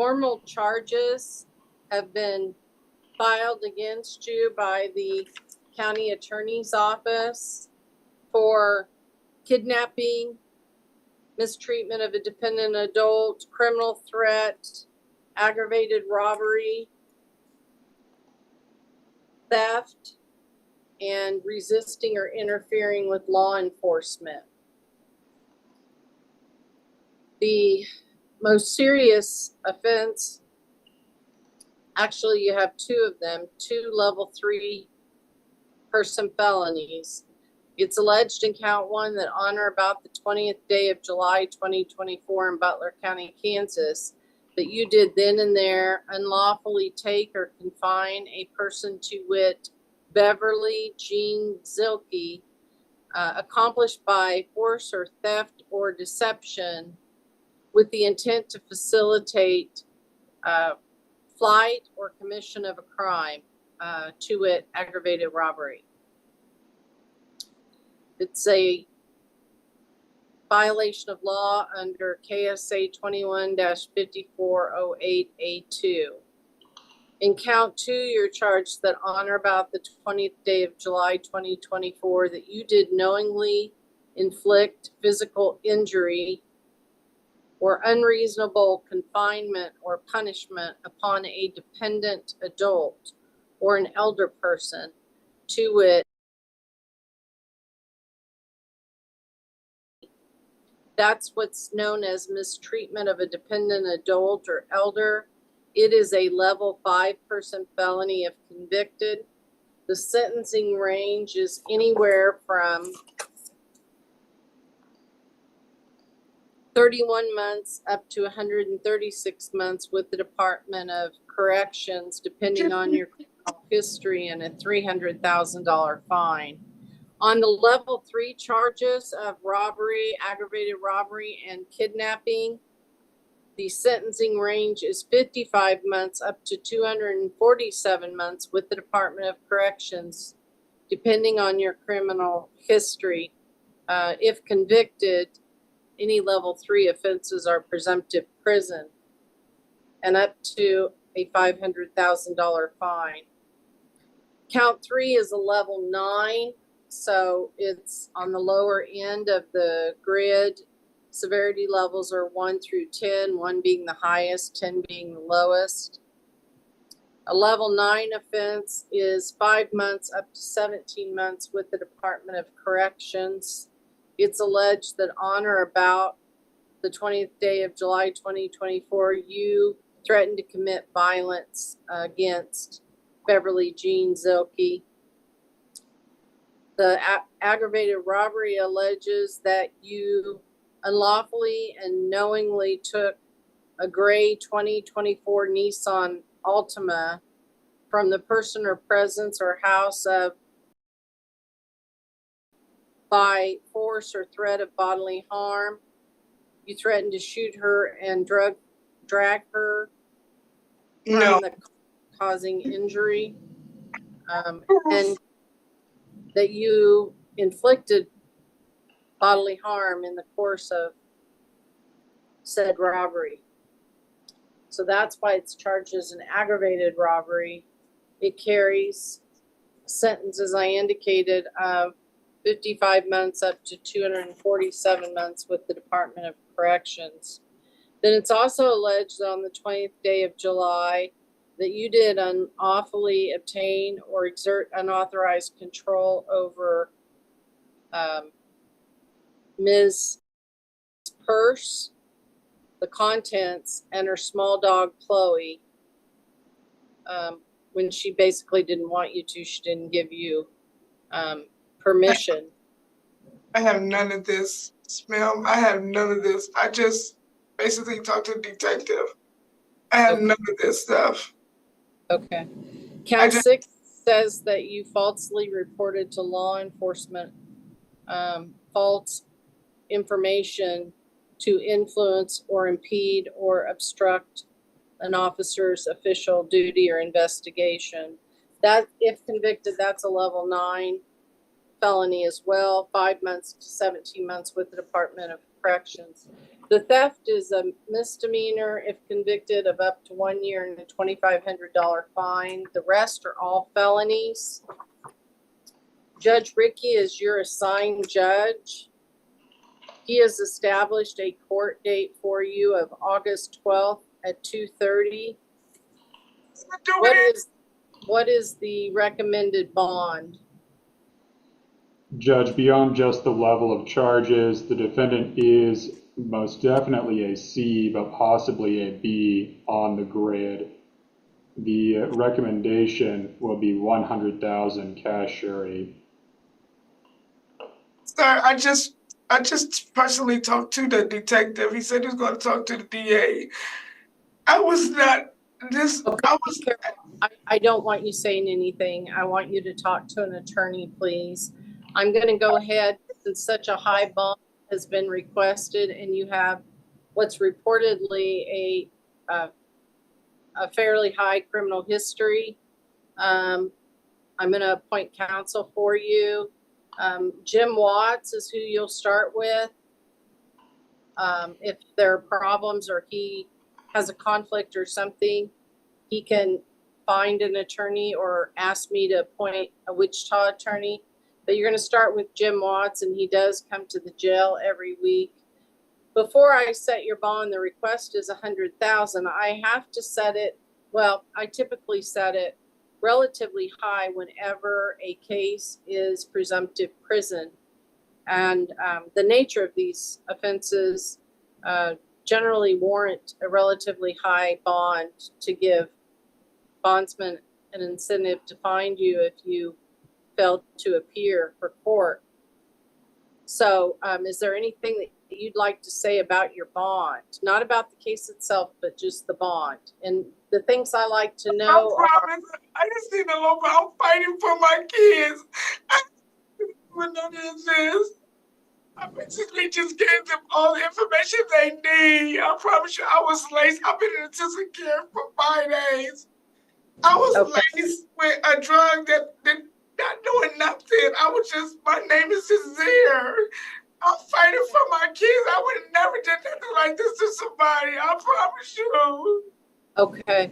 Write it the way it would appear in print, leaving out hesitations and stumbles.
formal charges have been filed against you by the county attorney's office for kidnapping, mistreatment of a dependent adult, criminal threat, aggravated robbery, theft, and resisting or interfering with law enforcement. The most serious offense, actually you have two of them, 2 level 3 person felonies. It's alleged in count 1 that on or about the 20th day of July 2024 in Butler County, Kansas, that you did then and there unlawfully take or confine a person, to wit, Beverly Jean Zielke, accomplished by force or theft or deception with the intent to facilitate flight or commission of a crime, to wit, aggravated robbery. It's a violation of law under KSA 21-5408A2. In count 2, you're charged that on or about the 20th day of July 2024 that you did knowingly inflict physical injury or unreasonable confinement or punishment upon a dependent adult or an elder person, to wit, that's what's known as mistreatment of a dependent adult or elder. It is a level 5 person felony if convicted. The sentencing range is anywhere from 31 months up to 136 months with the Department of Corrections, depending on your criminal history, and a $300,000 fine. On the level 3 charges of robbery, aggravated robbery, and kidnapping, the sentencing range is 55 months up to 247 months with the Department of Corrections, depending on your criminal history. If convicted, any level 3 offenses are presumptive prison, and up to a $500,000 fine. Count 3 is a level 9. So it's on the lower end of the grid. Severity levels are 1 through 10, 1 being the highest, 10 being the lowest. A level 9 offense is 5 months up to 17 months with the Department of Corrections. It's alleged that on or about the 20th day of July 2024, you threatened to commit violence against Beverly Jean Zielke. The aggravated robbery alleges that you unlawfully and knowingly took a gray 2024 Nissan Altima from the person or presence or house of by force or threat of bodily harm. You threatened to shoot her and drag her from the causing injury, and that you inflicted bodily harm in the course of said robbery. So that's why it's charged as an aggravated robbery. It carries a sentence, as I indicated, of 55 months up to 247 months with the Department of Corrections. Then it's also alleged that on the 20th day of July that you did unlawfully obtain or exert unauthorized control over Ms. Purse, the contents, and her small dog Chloe, when she basically didn't want you to. She didn't give you permission. I have none of this, ma'am. I have none of this. I just basically talked to the detective. I have none of this stuff. Okay. Count 6 says that you falsely reported to law enforcement false information to influence or impede or obstruct an officer's official duty or investigation. That, if convicted, that's a level 9 felony as well, 5 months to 17 months with the Department of Corrections. The theft is a misdemeanor if convicted of up to 1 year and a $2,500 fine. The rest are all felonies. Judge Ricky is your assigned judge. He has established a court date for you of August 12th at 2:30. What is the recommended bond? Judge, beyond just the level of charges, the defendant is most definitely a C, but possibly a B on the grid. The recommendation will be 100,000 cash surety. Sir, I just personally talked to the detective. He said he was going to talk to the DA. I was not this. Okay, I was. I don't want you saying anything. I want you to talk to an attorney, please. I'm going to go ahead, since such a high bond has been requested and you have what's reportedly a fairly high criminal history. I'm going to appoint counsel for you. Jim Watts is who you'll start with. If there are problems or he has a conflict or something, he can find an attorney or ask me to appoint a Wichita attorney. But you're going to start with Jim Watts, and he does come to the jail every week. Before I set your bond, the request is 100,000. I have to set it, well, I typically set it relatively high whenever a case is presumptive prison. And the nature of these offenses generally warrant a relatively high bond to give bondsmen an incentive to find you if you fail to appear for court. So is there anything that you'd like to say about your bond? Not about the case itself, but just the bond. And the things I like to know I just need a little bit. I'm fighting for my kids. When none of this, I basically just gave them all the information they need. I promise you, I was laced. I've been in intensive care for 5 days. I was laced with a drug that not doing nothing. My name is Cesare. I'm fighting for my kids. I would have never done nothing like this to somebody. I promise you. Okay.